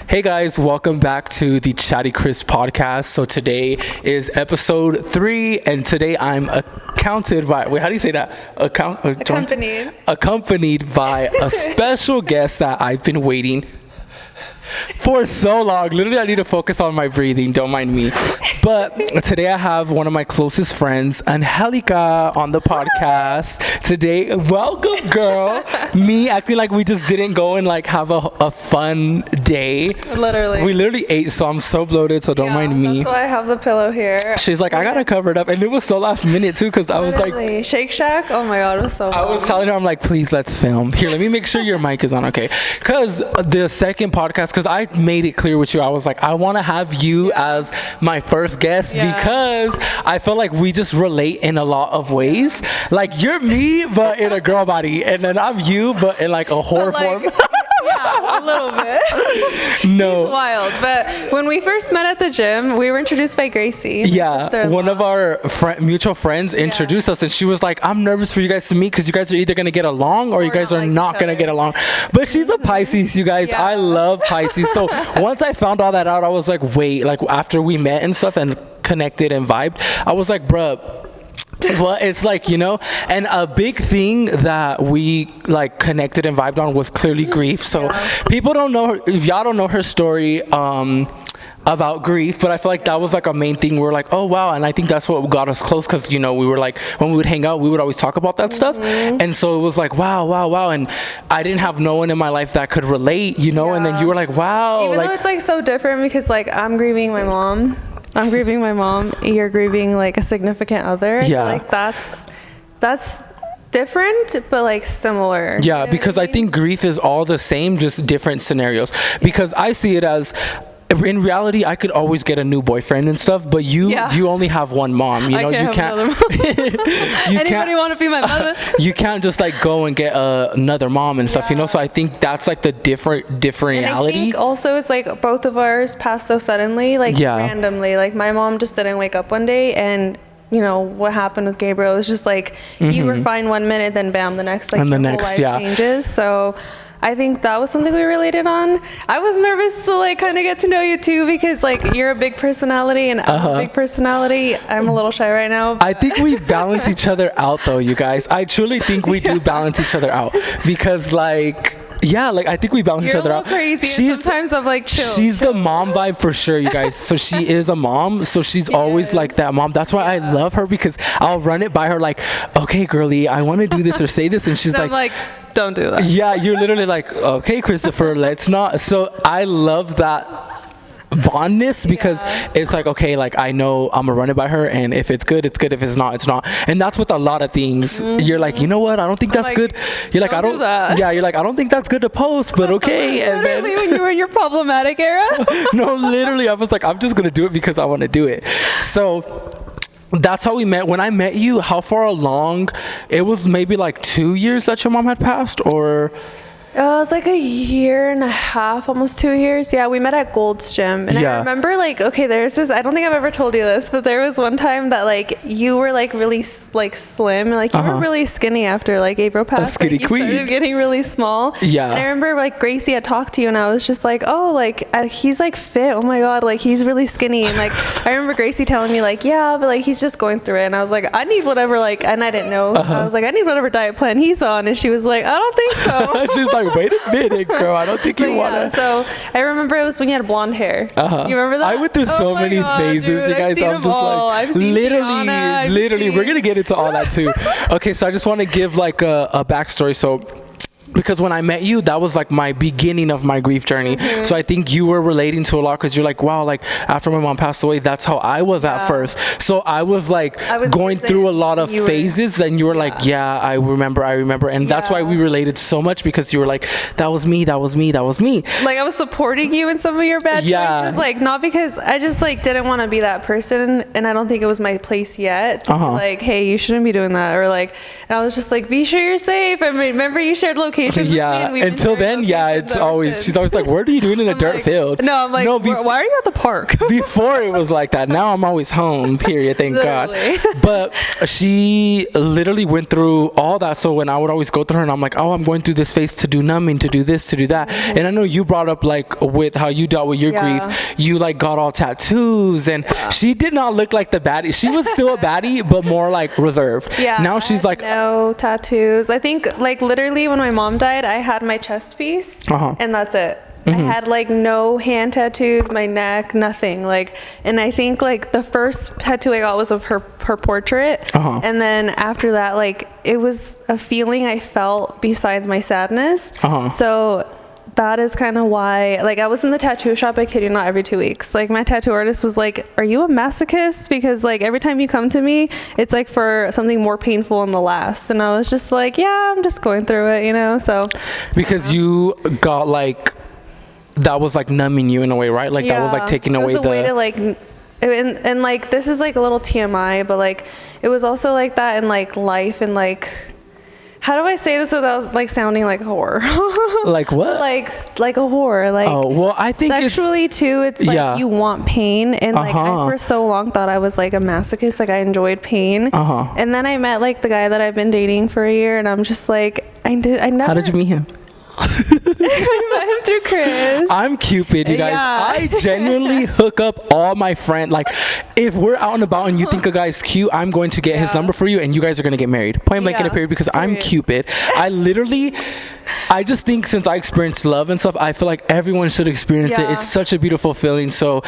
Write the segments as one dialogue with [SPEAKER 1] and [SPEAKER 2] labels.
[SPEAKER 1] Hey guys, welcome back to the CHRIS podcast. So today is episode 3, and today I'm accounted by, wait, how do you say that? Accompanied by a special guest that I've been waiting for so long. Literally, I need to focus on my breathing. Don't mind me. But today I have one of my closest friends, Angelica, on the podcast. Today, welcome, girl. Me acting like we just didn't go and like have a fun day.
[SPEAKER 2] Literally.
[SPEAKER 1] We literally ate, so I'm so bloated, so don't mind me.
[SPEAKER 2] That's why I have the pillow here.
[SPEAKER 1] She's like, I gotta cover it up. And it was so last minute too, because I was like,
[SPEAKER 2] Shake Shack? Oh my God, it was so fun.
[SPEAKER 1] I was telling her, I'm like, please, let's film. Here, let me make sure your mic is on, okay? Because the second podcast, because I made it clear with you, I was like, I want to have you as my first guest because I feel like we just relate in a lot of ways. Like, you're me, but in a girl body. And then I'm you, but in like a horror form.
[SPEAKER 2] Yeah, a little bit.
[SPEAKER 1] No.
[SPEAKER 2] He's wild. But when we first met at the gym, we were introduced by Gracie.
[SPEAKER 1] Yeah, one of our mutual friends introduced us, and she was like, I'm nervous for you guys to meet because you guys are either going to get along or you guys are not going to get along. But she's a Pisces, you guys. I love Pisces. So once I found all that out, I was like, wait, like after we met and stuff and connected and vibed, I was like, bruh, but it's like, you know, and a big thing that we like connected and vibed on was clearly grief. So people don't know her, if y'all don't know her story about grief, but I feel like that was like a main thing. We're like, oh wow, and I think that's what got us close, because you know, we were like, when we would hang out, we would always talk about that stuff, and so it was like wow, and I didn't have no one in my life that could relate, you know, and then you were like, wow,
[SPEAKER 2] even though it's like so different, because like I'm grieving my mom, you're grieving like a significant other. Yeah, like that's different but like similar.
[SPEAKER 1] Yeah, because I think grief is all the same, just different scenarios, because I see it as, in reality, I could always get a new boyfriend and stuff, but you only have one mom. You know, you can't.
[SPEAKER 2] Anybody want to be my mother?
[SPEAKER 1] You can't just like go and get another mom and stuff. You know, so I think that's like the different reality.
[SPEAKER 2] And I think also it's like both of ours passed so suddenly, like randomly. Like my mom just didn't wake up one day, and you know what happened with Gabriel was just like you were fine one minute, then bam, the next, like, and the next whole life changes. So I think that was something we related on. I was nervous to like kind of get to know you too, because like you're a big personality and I'm a big personality. I'm a little shy right now.
[SPEAKER 1] I think we balance each other out though, you guys. I truly think we do balance each other out, because like, yeah, like I think we balance each other out.
[SPEAKER 2] Crazy. Sometimes I'm like, chill.
[SPEAKER 1] She's the mom vibe for sure, you guys. So she is a mom, so she's always like that mom. That's why I love her, because I'll run it by her like, okay, girly, I want to do this or say this, and she's
[SPEAKER 2] I'm like, don't do that.
[SPEAKER 1] Yeah, you're literally like, okay, Christopher, let's not. So I love that bondness, because it's like, okay, like I know I'm gonna run it by her, and if it's good, it's good. If it's not, it's not. And that's with a lot of things. You're like, you know what, I don't think that's good. You're like, I don't do that. Yeah, you're like, I don't think that's good to post, but okay. And
[SPEAKER 2] literally, when you were in your problematic era.
[SPEAKER 1] No, literally, I was like, I'm just gonna do it because I want to do it. So that's how we met. When I met you, how far along? It was maybe like 2 years that your mom had passed, or?
[SPEAKER 2] It was like 1.5 years, almost 2 years. Yeah, we met at Gold's Gym. And I remember like, okay, there's this, I don't think I've ever told you this, but there was one time that like you were like really like slim, like you were really skinny after like April passed.
[SPEAKER 1] Skinny
[SPEAKER 2] like,
[SPEAKER 1] queen.
[SPEAKER 2] You started getting really small. Yeah. And I remember like Gracie had talked to you, and I was just like, oh, like he's like fit. Oh my God, like he's really skinny. And like I remember Gracie telling me like, yeah, but like he's just going through it. And I was like, I need whatever, like, and I didn't know. I was like, I need whatever diet plan he's on. And she was like, I don't think so.
[SPEAKER 1] She's like, wait a minute, girl, I don't think you want to.
[SPEAKER 2] So I remember it was when you had blonde hair. You remember that?
[SPEAKER 1] I went through so many phases, dude, you guys. I'm just like, literally, we're gonna get into all that too. Okay, so I just want to give like a backstory. So, because when I met you, that was like my beginning of my grief journey. So I think you were relating to a lot, because you're like, wow, like after my mom passed away, that's how I was at first. So I was like going through a lot of phases, and you were like, yeah, I remember. And that's why we related so much, because you were like, that was me.
[SPEAKER 2] Like I was supporting you in some of your bad choices, like not because I just like didn't want to be that person, and I don't think it was my place yet to be like, hey, you shouldn't be doing that, or like, and I was just like, be sure you're safe. I mean, remember you shared location vacations.
[SPEAKER 1] Yeah, until then, it's always, she's always like, what are you doing in a dirt field?
[SPEAKER 2] No, I'm like, no, why are you at the park?
[SPEAKER 1] Before it was like that. Now I'm always home, period, thank God. But she literally went through all that. So when I would always go through her and I'm like, oh, I'm going through this phase to do numbing, to do this, to do that. And I know you brought up like with how you dealt with your grief, you like got all tattoos, and she did not look like the baddie. She was still a baddie, but more like reserved. Now she's like,
[SPEAKER 2] no tattoos. I think like literally when my mom died, I had my chest piece and that's it. I had like no hand tattoos, my neck, nothing. Like, and I think like the first tattoo I got was of her portrait. And then after that, like it was a feeling I felt besides my sadness. So that is kind of why, like, I was in the tattoo shop, I kid you not, every 2 weeks. Like, my tattoo artist was like, are you a masochist? Because like every time you come to me, it's like for something more painful in the last. And I was just like, yeah, I'm just going through it, you know. So because
[SPEAKER 1] you got like, that was like numbing you in a way, right? Like that was like taking away the
[SPEAKER 2] way to like, and like this is like a little TMI, but like it was also like that in like life, and like, how do I say this without like sounding like a whore?
[SPEAKER 1] Like what?
[SPEAKER 2] Like a whore. Like,
[SPEAKER 1] oh well, I think
[SPEAKER 2] sexually too. It's like you want pain, and like I for so long thought I was like a masochist. Like I enjoyed pain, and then I met like the guy that I've been dating for a year, and I'm just like, I never.
[SPEAKER 1] How did you meet him?
[SPEAKER 2] I met him through Chris.
[SPEAKER 1] I'm Cupid, you guys. I genuinely hook up all my friends. Like, if we're out and about and you think a guy's cute, I'm going to get his number for you, and you guys are going to get married. Point blank in a period, because I'm Cupid. I just think since I experienced love and stuff, I feel like everyone should experience it. It's such a beautiful feeling. So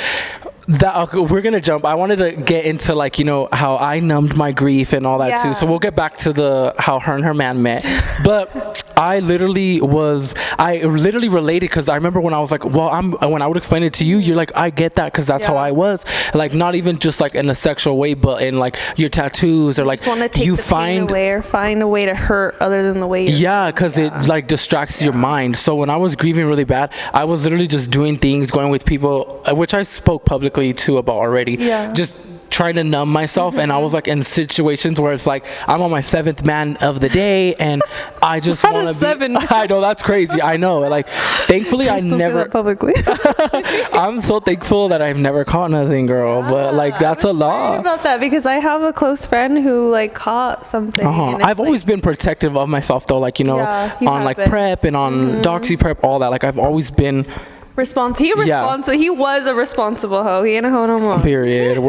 [SPEAKER 1] that we're gonna jump. I wanted to get into like, you know, how I numbed my grief and all that too. So we'll get back to the how her and her man met. But I literally related, because I remember when I was like, well, when I would explain it to you, you're like, I get that, because that's how I was. Like, not even just like in a sexual way, but in like your tattoos, or like
[SPEAKER 2] you find away, or find a way to hurt other than the way you're
[SPEAKER 1] because it like distracts your mind. So when I was grieving really bad, I was literally just doing things, going with people, which I spoke publicly too about already, just trying to numb myself. And I was like in situations where it's like I'm on my 7th man of the day, and I just want to be. I know, that's crazy. I know, like, thankfully I never
[SPEAKER 2] publicly.
[SPEAKER 1] I'm so thankful that I've never caught nothing, girl. But like, that's a lot
[SPEAKER 2] about that, because I have a close friend who like caught something.
[SPEAKER 1] I've always been protective of myself though, like, you know, on like PrEP and on doxy PrEP, all that. Like, I've always been
[SPEAKER 2] He was a responsible hoe. He ain't a hoe no more.
[SPEAKER 1] Period.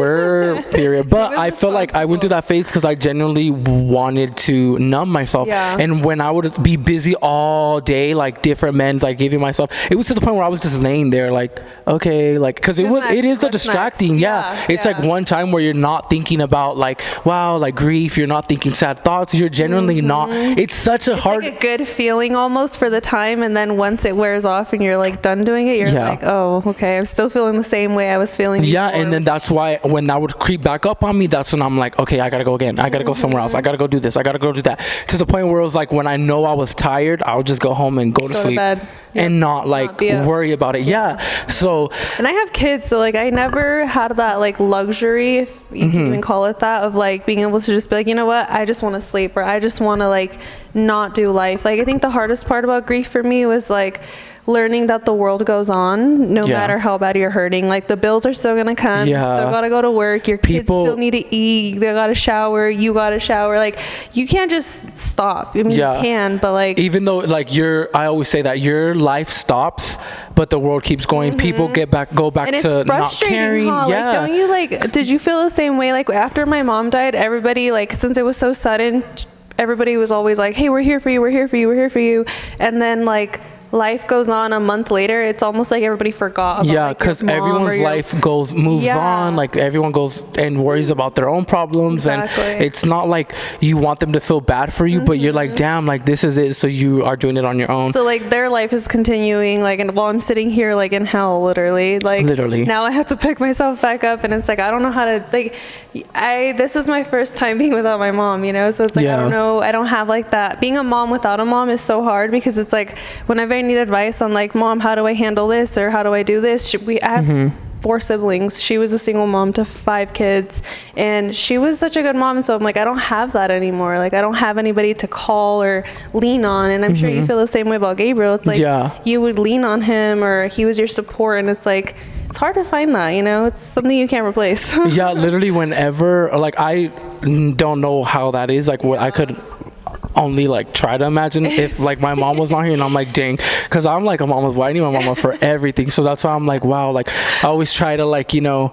[SPEAKER 1] But I felt like I went through that phase because I genuinely wanted to numb myself. And when I would be busy all day, like different men, like giving myself, it was to the point where I was just laying there, like, okay, like, because it is a distracting. It's like one time where you're not thinking about like, wow, like grief. You're not thinking sad thoughts. You're genuinely not. It's such a hard,
[SPEAKER 2] like a good feeling almost for the time, and then once it wears off and you're like done doing it, you're like, oh, okay, I'm still feeling the same way I was feeling before.
[SPEAKER 1] And then that's why when that would creep back up on me, that's when I'm like, okay, I gotta go again. I gotta go somewhere else. I gotta go do this. I gotta go do that. To the point where it was like, when I know I was tired, I would just go home and go to sleep. And not like worry about it. So,
[SPEAKER 2] and I have kids, so like I never had that like luxury, if you can even call it that, of like being able to just be like, you know what, I just want to sleep, or I just want to like not do life. Like, I think the hardest part about grief for me was like learning that the world goes on no matter how bad you're hurting. Like, the bills are still gonna come. You still gotta go to work. Your kids still need to eat. They gotta shower. You gotta shower. Like, you can't just stop. I mean, you can, but like, even though like
[SPEAKER 1] I always say that your life stops, but the world keeps going. People go back and to not caring.
[SPEAKER 2] Like, don't you like? Did you feel the same way? Like, after my mom died, everybody, like, since it was so sudden, everybody was always like, hey, we're here for you, we're here for you, we're here for you. And then like life goes on a month later, it's almost like everybody forgot about
[SPEAKER 1] because everyone's life moves on. Like, everyone goes and worries about their own problems, and it's not like you want them to feel bad for you, but you're like, damn, like, this is it, so you are doing it on your own.
[SPEAKER 2] So like their life is continuing, like, and while I'm sitting here like in hell, literally now I have to pick myself back up, and it's like I don't know how to, like, this is my first time being without my mom, you know, so it's like I don't know, I don't have like that. Being a mom without a mom is so hard, because it's like whenever I need advice on like, mom, how do I handle this, or how do I do this, 4 siblings. She was a single mom to 5 kids, and she was such a good mom. And so I'm like, I don't have that anymore. Like, I don't have anybody to call or lean on. And I'm sure you feel the same way about Gabriel. It's like you would lean on him, or he was your support, and it's like, it's hard to find that, you know. It's something you can't replace.
[SPEAKER 1] Yeah, literally whenever, like, I don't know how that is. Like, what I could only like try to imagine if like my mom was not here, and I'm like, dang, because I'm like a mama's boy. I need my mama for everything. So that's why I'm like, wow, like I always try to, like, you know,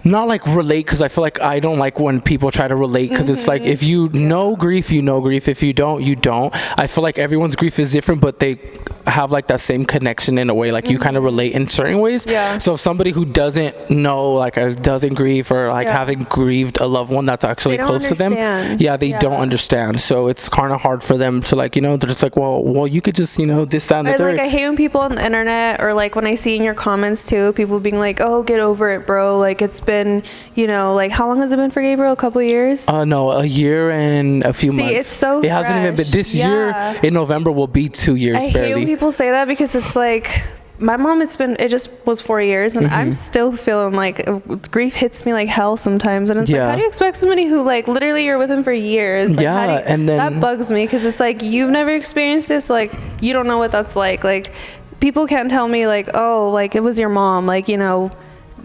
[SPEAKER 1] not like relate, because I feel like I don't like when people try to relate, because it's like, if you know grief, you know grief. If you don't, you don't. I feel like everyone's grief is different, but they have like that same connection in a way, like you kind of relate in certain ways. So if somebody who doesn't know, like, or doesn't grieve, or like haven't grieved a loved one that's actually close to them, they don't understand. So it's kind of hard for them to, like, you know, they're just like, well, you could just, you know, this, that, and the third.
[SPEAKER 2] Like, I hate when people on the internet, or like when I see in your comments too, people being like, oh, get over it, bro. Like, it's been, you know, like, how long has it been for Gabriel? A couple of years?
[SPEAKER 1] No, a year and a few months.
[SPEAKER 2] It's so
[SPEAKER 1] it hasn't even been this year. In November will be 2 years.
[SPEAKER 2] I
[SPEAKER 1] barely.
[SPEAKER 2] hate when people say that, because it's like, my mom, it just was 4 years, and I'm still feeling like grief hits me like hell sometimes. And it's like, how do you expect somebody who, like, literally you're with him for years? Like, and then that bugs me, because it's like, you've never experienced this, like, you don't know what that's like. Like, people can't tell me, like, oh, like, it was your mom, like, you know,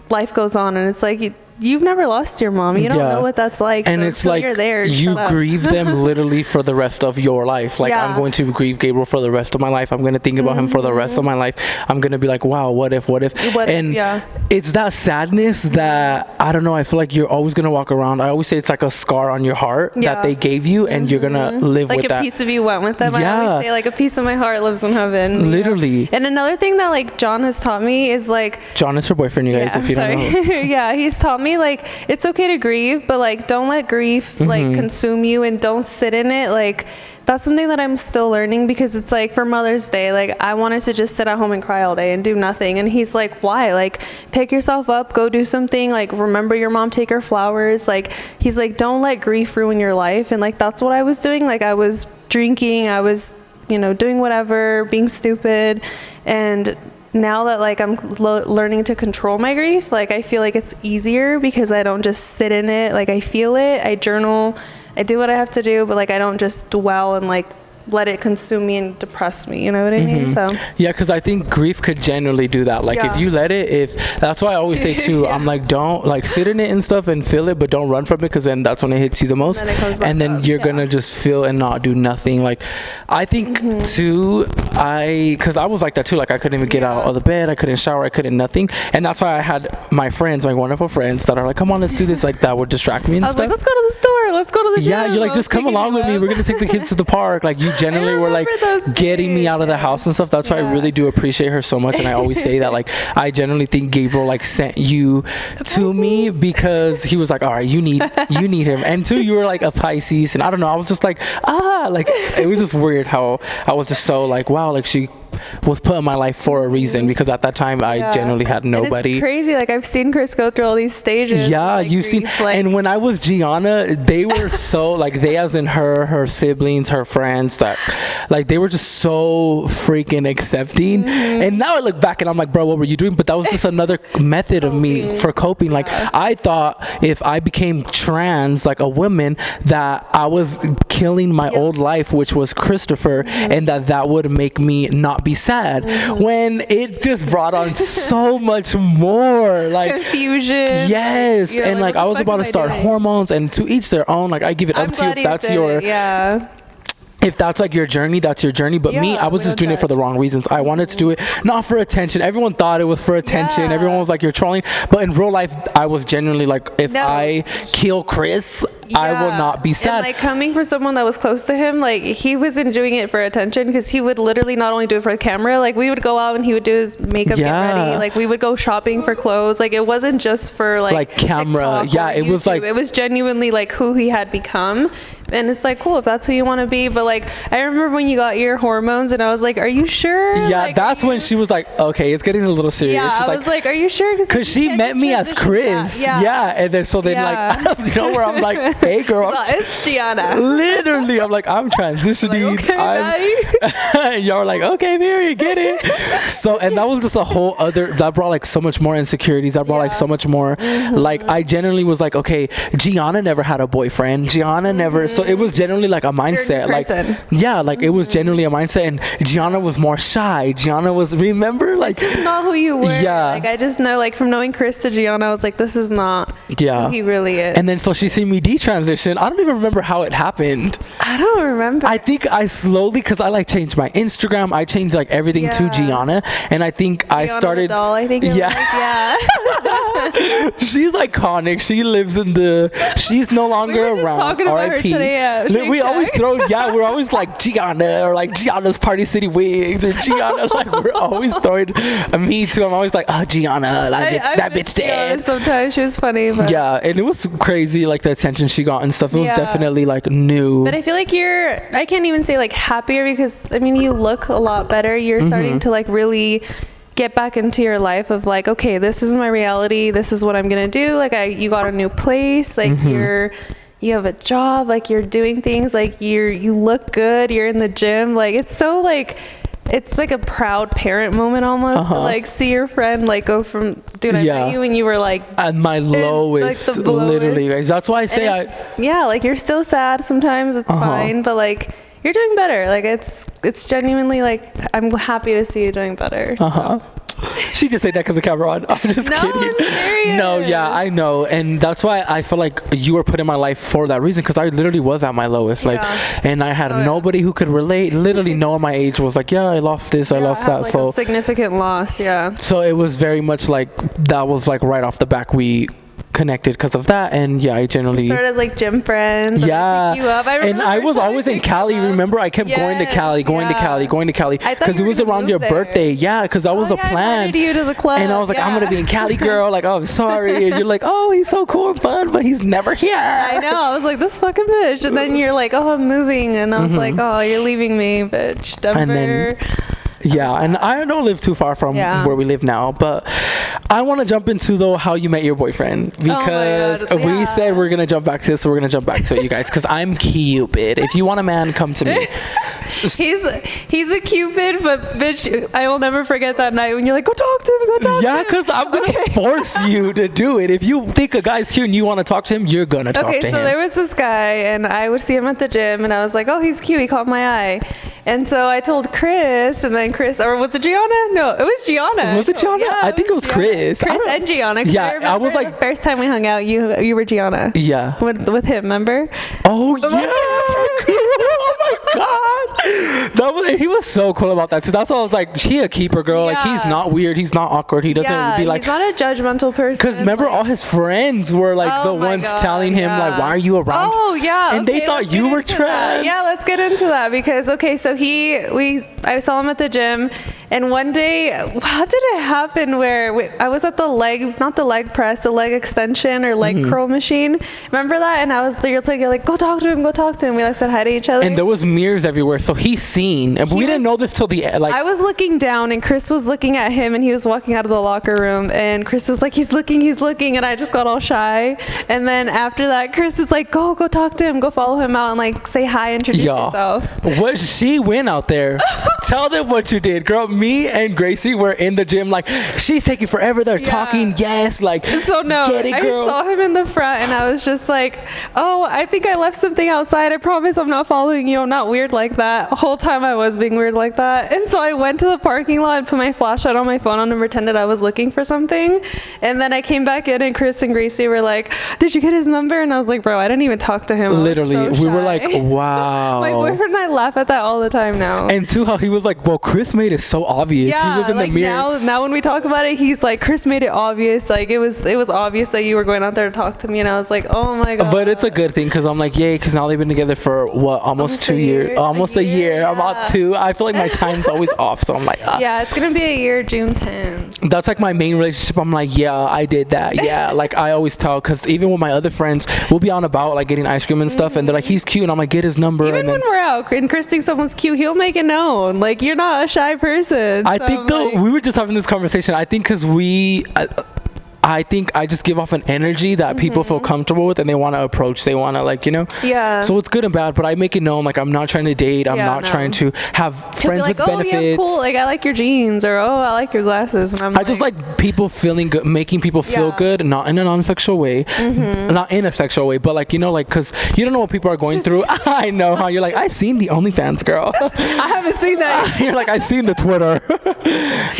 [SPEAKER 2] life goes on, and it's like, you've never lost your mom. You don't know what that's like. And so it's like, you're there,
[SPEAKER 1] you grieve them literally for the rest of your life. Like, I'm going to grieve Gabriel for the rest of my life. I'm going to think about him for the rest of my life. I'm going to be like, wow, what if? And it's that sadness that, I don't know, I feel like you're always going to walk around. I always say it's like a scar on your heart that they gave you, and you're going to live with that.
[SPEAKER 2] Like a piece of you went with them. I always say, like, a piece of my heart lives in heaven.
[SPEAKER 1] Literally.
[SPEAKER 2] And another thing that, like, John has taught me is, like,
[SPEAKER 1] John is her boyfriend, you guys, if you don't know.
[SPEAKER 2] He's taught me, like, it's okay to grieve, but, like, don't let grief like consume you, and don't sit in it. Like, that's something that I'm still learning, because it's like, for Mother's Day, like, I wanted to just sit at home and cry all day and do nothing, and he's like, why? Like, pick yourself up, go do something, like, remember your mom, take her flowers. Like, he's like, don't let grief ruin your life. And, like, that's what I was doing. Like, I was drinking, I was, you know, doing whatever, being stupid. And now that, like, I'm learning to control my grief, like, I feel like it's easier, because I don't just sit in it. Like, I feel it, I journal, I do what I have to do, but, like, I don't just dwell and, like, let it consume me and depress me, you know what I mean? So
[SPEAKER 1] because I think grief could generally do that. Like, if you let it, that's why I always say too, I'm like, don't, like, sit in it and stuff and feel it, but don't run from it, because then that's when it hits you the most, and then you're gonna just feel and not do nothing. Like, I think too, because I was like that too. Like, I couldn't even get out of the bed, I couldn't shower, I couldn't nothing. And that's why I had my friends, my wonderful friends, that are like, come on, let's do this. Like, that would distract me and stuff.
[SPEAKER 2] Like, let's go to the store, let's go to the gym.
[SPEAKER 1] You're like, just come along with me, we're gonna take the kids to the park. Like, you generally were like getting me out of the house and stuff. That's why I really do appreciate her so much. And I always say that, like, I generally think Gabriel, like, sent you to me, because he was like, all right, you need him. And two, you were like a Pisces, and I don't know, I was just like, like, it was just weird how I was just so like, wow, like, she was put in my life for a reason, because at that time I generally had nobody.
[SPEAKER 2] And it's crazy, like, I've seen Chris go through all these stages. Like,
[SPEAKER 1] you've seen, like, and when I was Gianna, they were so like, they as in her siblings, her friends, that, like, they were just so freaking accepting. And now I look back and I'm like, bro, what were you doing? But that was just another method of me for coping. Like, I thought if I became trans, like a woman, that I was killing my old life, which was Christopher, and that would make me not be sad, when it just brought on so much more, like, confusion. And like, I was about to start hormones, and to each their own. Like, I give it up to you if that's your if that's like your journey, that's your journey. But me, I was just doing it for the wrong reasons. I wanted to do it not for attention. Everyone thought it was for attention. Everyone was like, you're trolling. But in real life, I was genuinely like, if I kill Chris, I will not be sad.
[SPEAKER 2] And, like, coming from someone that was close to him, like, he wasn't doing it for attention, because he would literally not only do it for the camera. Like, we would go out and he would do his makeup, get ready. Like, we would go shopping for clothes. Like, it wasn't just for like camera. It was like, it was genuinely like who he had become. and it's like, cool if that's who you want to be. But like, I remember when you got your hormones, and I was like, are you sure?
[SPEAKER 1] Yeah,
[SPEAKER 2] like,
[SPEAKER 1] that's when she was like, okay, it's getting a little serious.
[SPEAKER 2] Yeah,
[SPEAKER 1] She's
[SPEAKER 2] I was like, are you sure?
[SPEAKER 1] Because she met me as Chris. Yeah. And then like out of nowhere, I'm like, hey girl,
[SPEAKER 2] it's Gianna.
[SPEAKER 1] Literally, I'm like, I'm transitioning.
[SPEAKER 2] Like, okay,
[SPEAKER 1] and y'all were like, okay, Mary, get it. So, and that was just a whole other, that brought like so much more insecurities. That brought like so much more, like I generally was like, okay, Gianna never had a boyfriend. Gianna never, so it was generally like a mindset. Like, yeah, like it was generally a mindset. And Gianna was more shy. Gianna was, remember? Like,
[SPEAKER 2] it's just not who you were.
[SPEAKER 1] Yeah.
[SPEAKER 2] Like, I just know, like, from knowing Chris to Gianna, I was like, this is not who he really is.
[SPEAKER 1] And then so she seen me detransition. I don't even remember how it happened.
[SPEAKER 2] I don't remember.
[SPEAKER 1] I think I slowly, because I like changed my Instagram. I changed like everything to Gianna. And I think Gianna I started.
[SPEAKER 2] The doll, I think it was.
[SPEAKER 1] She's iconic. She lives in the, she's no longer
[SPEAKER 2] we were just
[SPEAKER 1] around.
[SPEAKER 2] Talking about her today,
[SPEAKER 1] we always throw, we're always like Gianna or like Gianna's Party City Wigs or Gianna. Like we're always throwing, me too. I'm always like, oh, Gianna, like that bitch dead.
[SPEAKER 2] Sometimes she was funny. But.
[SPEAKER 1] Yeah, and it was crazy, like the attention she got and stuff. It was definitely like new.
[SPEAKER 2] But I feel like I can't even say like happier, because I mean, you look a lot better. You're starting to like really get back into your life of like, okay, this is my reality. This is what I'm gonna do. Like you got a new place. Like you have a job. Like you're doing things. Like you look good. You're in the gym. Like it's so like. It's like a proud parent moment almost to like see your friend like go from, dude, I met you when you were like
[SPEAKER 1] at my lowest, like, literally, guys. That's why I say
[SPEAKER 2] like you're still sad sometimes. It's fine, but like you're doing better. Like it's genuinely like I'm happy to see you doing better. So.
[SPEAKER 1] She just said that because the camera on. I'm just kidding.
[SPEAKER 2] I'm serious.
[SPEAKER 1] No, yeah, I know, and that's why I feel like you were put in my life for that reason. Because I literally was at my lowest, like, and I had nobody who could relate. Literally, no one my age was like, yeah, I lost this, I lost that.
[SPEAKER 2] Like
[SPEAKER 1] so
[SPEAKER 2] a significant loss,
[SPEAKER 1] So it was very much like that was like right off the back we connected because of that. And I generally
[SPEAKER 2] started as like gym friends.
[SPEAKER 1] Yeah,
[SPEAKER 2] you up.
[SPEAKER 1] I was always in Cali. Remember, I kept going to Cali because it was around your birthday. Yeah, because that was a plan.
[SPEAKER 2] I invited you to the club,
[SPEAKER 1] and I was like, I'm gonna be in Cali, girl. Like, oh, I'm sorry. And you're like, oh, he's so cool and fun, but he's never here.
[SPEAKER 2] I know. I was like, this fucking bitch. And then you're like, oh, I'm moving, and I was like, oh, you're leaving me, bitch. Denver.
[SPEAKER 1] And then, and I don't live too far from where we live now, but I want to jump into though how you met your boyfriend, because we said we're gonna jump back to this, so we're gonna jump back to it, you guys, because I'm Cupid. If you want a man, come to me.
[SPEAKER 2] He's a Cupid, but bitch, I will never forget that night when you're like, go talk to him, go talk to him.
[SPEAKER 1] Yeah, because I'm gonna force you to do it. If you think a guy's cute and you want to talk to him, you're gonna talk to him.
[SPEAKER 2] Okay, so there was this guy, and I would see him at the gym, and I was like, oh, he's cute, he caught my eye. And so I told Chris, and then Chris, or was it Gianna? No, it was Gianna.
[SPEAKER 1] Was it Gianna?
[SPEAKER 2] Yeah,
[SPEAKER 1] I think it was Chris.
[SPEAKER 2] Chris and Gianna.
[SPEAKER 1] Yeah, I was like,
[SPEAKER 2] the first time we hung out, you were Gianna.
[SPEAKER 1] Yeah.
[SPEAKER 2] With him, remember?
[SPEAKER 1] Oh yeah. Oh my god, he was so cool about that too. That's why I was like, he a keeper, girl. Like he's not weird, he's not awkward, he doesn't be like,
[SPEAKER 2] he's not a judgmental person.
[SPEAKER 1] Because remember, all his friends were like the ones telling him like, why are you around?
[SPEAKER 2] Oh yeah,
[SPEAKER 1] and they thought you were trans.
[SPEAKER 2] Yeah, let's get into that, because so I saw him at the gym, and one day, how did it happen where I was at the not the leg press, the leg extension or leg curl machine. Remember that? And you're like, go talk to him. We like said hi to each other.
[SPEAKER 1] And there was mirrors everywhere, so he's seen. And we didn't know this till the end. Like,
[SPEAKER 2] I was looking down, and Chris was looking at him, and he was walking out of the locker room, and Chris was like, he's looking, and I just got all shy. And then after that, Chris is like, go talk to him, go follow him out, and like say hi, introduce yourself.
[SPEAKER 1] What she went out there. Tell them what you did, girl. Me and Gracie were in the gym, like, she's taking forever. They're talking, like,
[SPEAKER 2] so no, get it, girl. I saw him in the front, and I was just like, oh, I think I left something outside. I promise I'm not following you. I'm not weird like that. The whole time I was being weird like that. And so I went to the parking lot and put my flashlight on my phone and pretended I was looking for something. And then I came back in, and Chris and Gracie were like, did you get his number? And I was like, bro, I didn't even talk to him.
[SPEAKER 1] Literally, we were like, wow.
[SPEAKER 2] My boyfriend and I laugh at that all the time now.
[SPEAKER 1] And too, how he was like, well, Chris made it so so obvious. He was in
[SPEAKER 2] like
[SPEAKER 1] the mirror.
[SPEAKER 2] Now when we talk about it, he's like, Chris made it obvious. Like it was obvious that you were going out there to talk to me, and I was like, oh my god.
[SPEAKER 1] But it's a good thing because I'm like, yay, because now they've been together for what, almost 2 years, almost a year.
[SPEAKER 2] Yeah.
[SPEAKER 1] I'm about 2. I feel like my time's always off, so I'm like,
[SPEAKER 2] yeah, it's gonna be a year, June 10th.
[SPEAKER 1] That's like my main relationship. I'm like, yeah, I did that. Yeah, like I always tell, because even with my other friends, we'll be on about like getting ice cream and stuff, and they're like, he's cute, and I'm like, get his number.
[SPEAKER 2] Even when we're out and Chris thinks someone's cute, he'll make it known. Like, you're not a shy person.
[SPEAKER 1] I think though, we were just having this conversation. I think because I think I just give off an energy that people feel comfortable with, and they want to approach. They want to, like, you know. Yeah. So it's good and bad, but I make it known, like, I'm not trying to date. I'm not trying to have friends with benefits. Oh, yeah, cool. Like, I like your jeans, or oh, I like your glasses, and I just like people feeling good, making people feel good, not in a non-sexual way, not in a sexual way, but like, you know, like, because you don't know what people are going through. I know how you're like, I seen the OnlyFans girl.
[SPEAKER 2] I haven't seen that.
[SPEAKER 1] You're like, I seen the Twitter.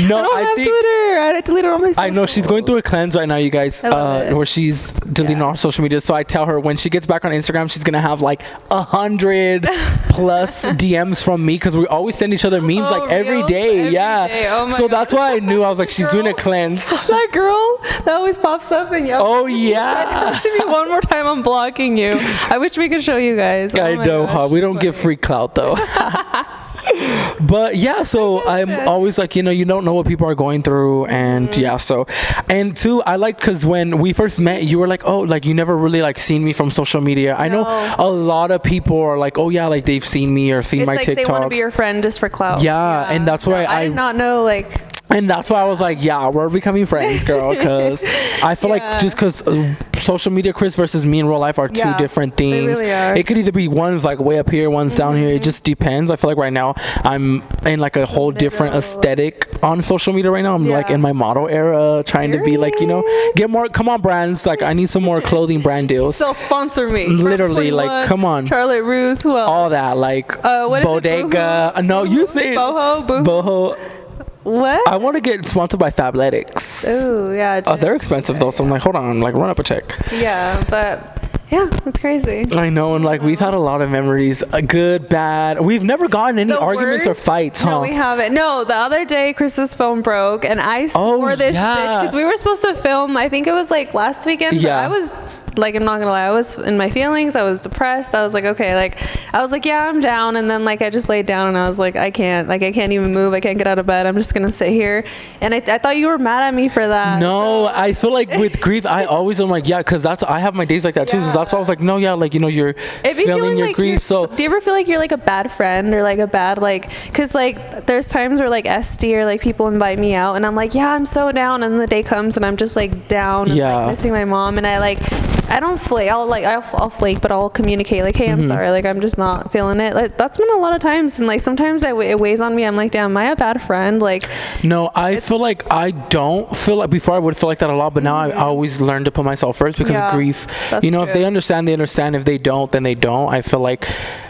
[SPEAKER 1] No,
[SPEAKER 2] I think Twitter. I deleted all my socials.
[SPEAKER 1] I know she's going through a cleanse right now, you guys, where she's deleting all social media. So I tell her when she gets back on Instagram, she's gonna have like 100 plus DMs from me, because we always send each other memes like every day. Day. Oh my so God. That's why I knew. I was like, she's doing a cleanse. That
[SPEAKER 2] girl that always pops up and
[SPEAKER 1] oh yeah.
[SPEAKER 2] One more time, I'm blocking you. I wish we could show you guys.
[SPEAKER 1] I know, huh? We don't give free clout though. But yeah, so I'm always like, you know, you don't know what people are going through, and yeah, so, and two, I like, because when we first met, you were like, oh, like, you never really like seen me from social media. I know a lot of people are like, oh yeah, like they've seen me or seen my TikToks. They want to be
[SPEAKER 2] your friend just for clout.
[SPEAKER 1] Yeah, and that's why
[SPEAKER 2] I did not know, like.
[SPEAKER 1] And that's why I was like, yeah, we're becoming friends, girl, because I feel like just because social media Chris versus me in real life are two different things. They really are. It could either be one's like way up here, one's down here. It just depends. I feel like right now I'm in like a whole different aesthetic on social media right now. I'm like in my model era, trying to be like, you know, get more, come on brands, like I need some more clothing brand deals.
[SPEAKER 2] So sponsor me.
[SPEAKER 1] Literally, like, come on.
[SPEAKER 2] Charlotte Russe, who else?
[SPEAKER 1] All that, like Bodega. No, you say Boho.
[SPEAKER 2] What?
[SPEAKER 1] I want to get sponsored by Fabletics.
[SPEAKER 2] Oh yeah.
[SPEAKER 1] Oh, they're expensive though, so I'm like, hold on, like run up a check.
[SPEAKER 2] Yeah, but yeah, that's crazy.
[SPEAKER 1] I know, and like we've had a lot of memories, good, bad. We've never gotten any arguments or fights, huh?
[SPEAKER 2] No, we haven't. No, the other day Chris's phone broke, and I swore this bitch, because we were supposed to film. I think it was like last weekend. Yeah. But I was. Like, I'm not gonna lie, I was in my feelings. I was depressed. I was like, okay, like, I was like, yeah, I'm down. And then like I just laid down and I was like, I can't even move. I can't get out of bed. I'm just gonna sit here. And I thought you were mad at me for that.
[SPEAKER 1] No, so. I feel like with grief, I always am like, yeah, because I have my days like that too. So that's why I was like, no, yeah, like, you know, you're feeling your
[SPEAKER 2] like
[SPEAKER 1] grief. So
[SPEAKER 2] do you ever feel like you're like a bad friend, or like a bad, like, because like there's times where like SD or like people invite me out and I'm like, yeah, I'm so down, and then the day comes and I'm just like down and like missing my mom, and I don't flake. I'll flake, but I'll communicate like, hey, I'm sorry. Like, I'm just not feeling it. Like, that's been a lot of times, and like sometimes it weighs on me. I'm like, damn, am I a bad friend? Like,
[SPEAKER 1] no, I feel like I don't feel like, before I would feel like that a lot, but now I always learn to put myself first, because grief. You know, if they understand, they understand. If they don't, then they don't. I feel like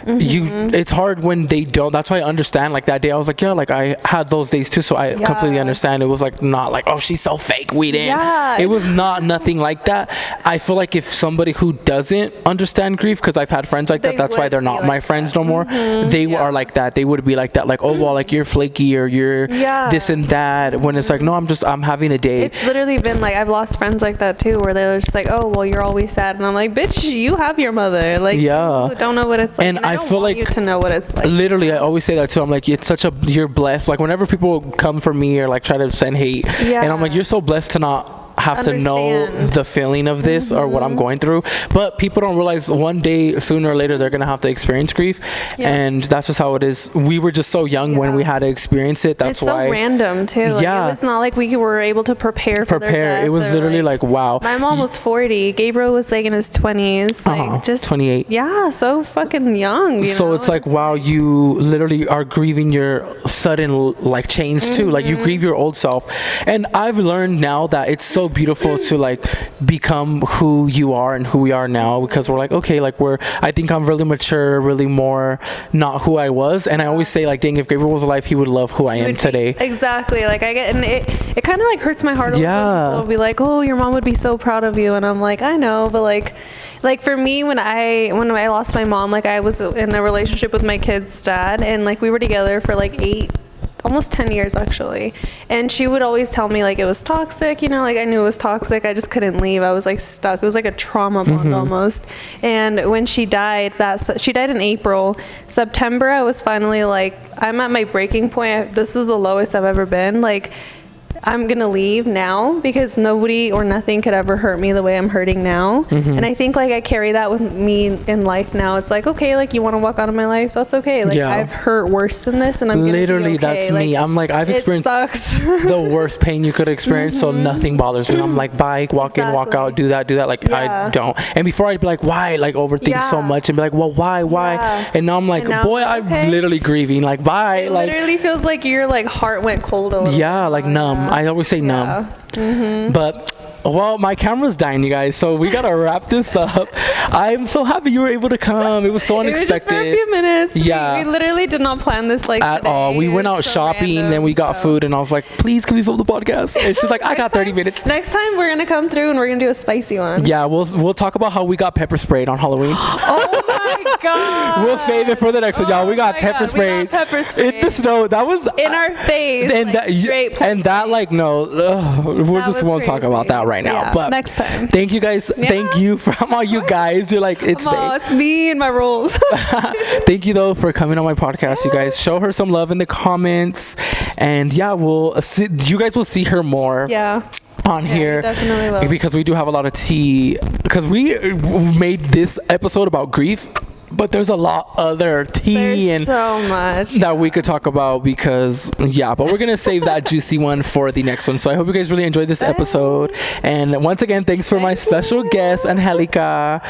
[SPEAKER 1] it's hard when they don't. That's why I understand. Like that day, I was like, yeah, like I had those days too, so I completely understand. It was like not like, oh, she's so fake. We didn't. Yeah. It was nothing like that. I feel like if somebody who doesn't understand grief, because I've had friends like that, that's why they're not like my friends no more. They are like that. They would be like that, like, oh well, like you're flaky, or you're this and that, when it's like, no, I'm having a day.
[SPEAKER 2] It's literally been like, I've lost friends like that too, where they're just like, oh well, you're always sad, and I'm like, bitch, you have your mother, like, you don't know what it's like,
[SPEAKER 1] and I feel like
[SPEAKER 2] you to know what it's like.
[SPEAKER 1] Literally, I always say that too. I'm like, it's such a, you're blessed. Like whenever people come for me or like try to send hate, and I'm like, you're so blessed to not have to know the feeling of this or what I'm going through. But people don't realize one day, sooner or later, they're gonna have to experience grief, and that's just how it is. We were just so young when we had to experience it. That's why.
[SPEAKER 2] It's so random too. Like, it was not like we were able to prepare for their death.
[SPEAKER 1] It was literally like, wow.
[SPEAKER 2] My mom was 40. Gabriel was like in his 20s, like just
[SPEAKER 1] 28.
[SPEAKER 2] Yeah, so fucking young. You know?
[SPEAKER 1] It's like, wow, you literally are grieving your sudden like change too. Like you grieve your old self, and I've learned now that it's so beautiful to like become who you are and who we are now, because we're like, okay, like I think I'm really mature, really more not who I was. And I always say, like, dang, if Gabriel was alive, he would love who I am today.
[SPEAKER 2] Exactly. Like I get, and it kind of like hurts my heart a little bit. People will be like, oh, your mom would be so proud of you, and I'm like, I know, but like for me, when I lost my mom, like I was in a relationship with my kid's dad, and like we were together for like almost 10 years actually. And she would always tell me like it was toxic, you know, like I knew it was toxic. I just couldn't leave. I was like stuck. It was like a trauma bond almost. And when she died, she died in April. September, I was finally like, I'm at my breaking point. This is the lowest I've ever been. Like, I'm gonna leave now because nobody or nothing could ever hurt me the way I'm hurting now. And I think like I carry that with me in life now. It's like, okay, like you want to walk out of my life, that's okay. Like I've hurt worse than this, and I'm
[SPEAKER 1] literally
[SPEAKER 2] gonna be okay.
[SPEAKER 1] That's me. I'm like, I've experienced the worst pain you could experience, so nothing bothers me. I'm like, bye, walk in, walk out, do that. Like I don't. And before I'd be like, why? Like overthink so much and be like, well, why? And now I'm like, boy, I'm literally grieving. Like bye.
[SPEAKER 2] It
[SPEAKER 1] like
[SPEAKER 2] literally feels like your like heart went cold a little.
[SPEAKER 1] Yeah, like numb. I always say numb. But well, my camera's dying, you guys, so we gotta wrap this up. I'm so happy you were able to come. It was so unexpected.
[SPEAKER 2] It was just for a few minutes.
[SPEAKER 1] Yeah,
[SPEAKER 2] we literally did not plan this like
[SPEAKER 1] at all. We went out shopping, then we got food, and I was like, please, can we film the podcast? And she's like, I got 30 minutes.
[SPEAKER 2] Next time we're gonna come through and we're gonna do a spicy one.
[SPEAKER 1] Yeah, we'll talk about how we got pepper sprayed on Halloween.
[SPEAKER 2] Oh my god.
[SPEAKER 1] We'll save it for the next one, y'all. We got pepper sprayed. In the snow. That was
[SPEAKER 2] in our face.
[SPEAKER 1] And
[SPEAKER 2] like,
[SPEAKER 1] that like no, we just won't talk about that right now. But
[SPEAKER 2] next time.
[SPEAKER 1] Thank you guys. Thank you from all you guys. You're like, it's
[SPEAKER 2] me and my rules.
[SPEAKER 1] Thank you though for coming on my podcast, you guys. Show her some love in the comments, and you guys will see her more. On here,
[SPEAKER 2] definitely will.
[SPEAKER 1] Because we do have a lot of tea, because we made this episode about grief, but there's a lot other tea and
[SPEAKER 2] so much
[SPEAKER 1] that we could talk about, because but we're gonna save that juicy one for the next one. So I hope you guys really enjoyed this episode, and once again, thanks for my special guest, Angelica.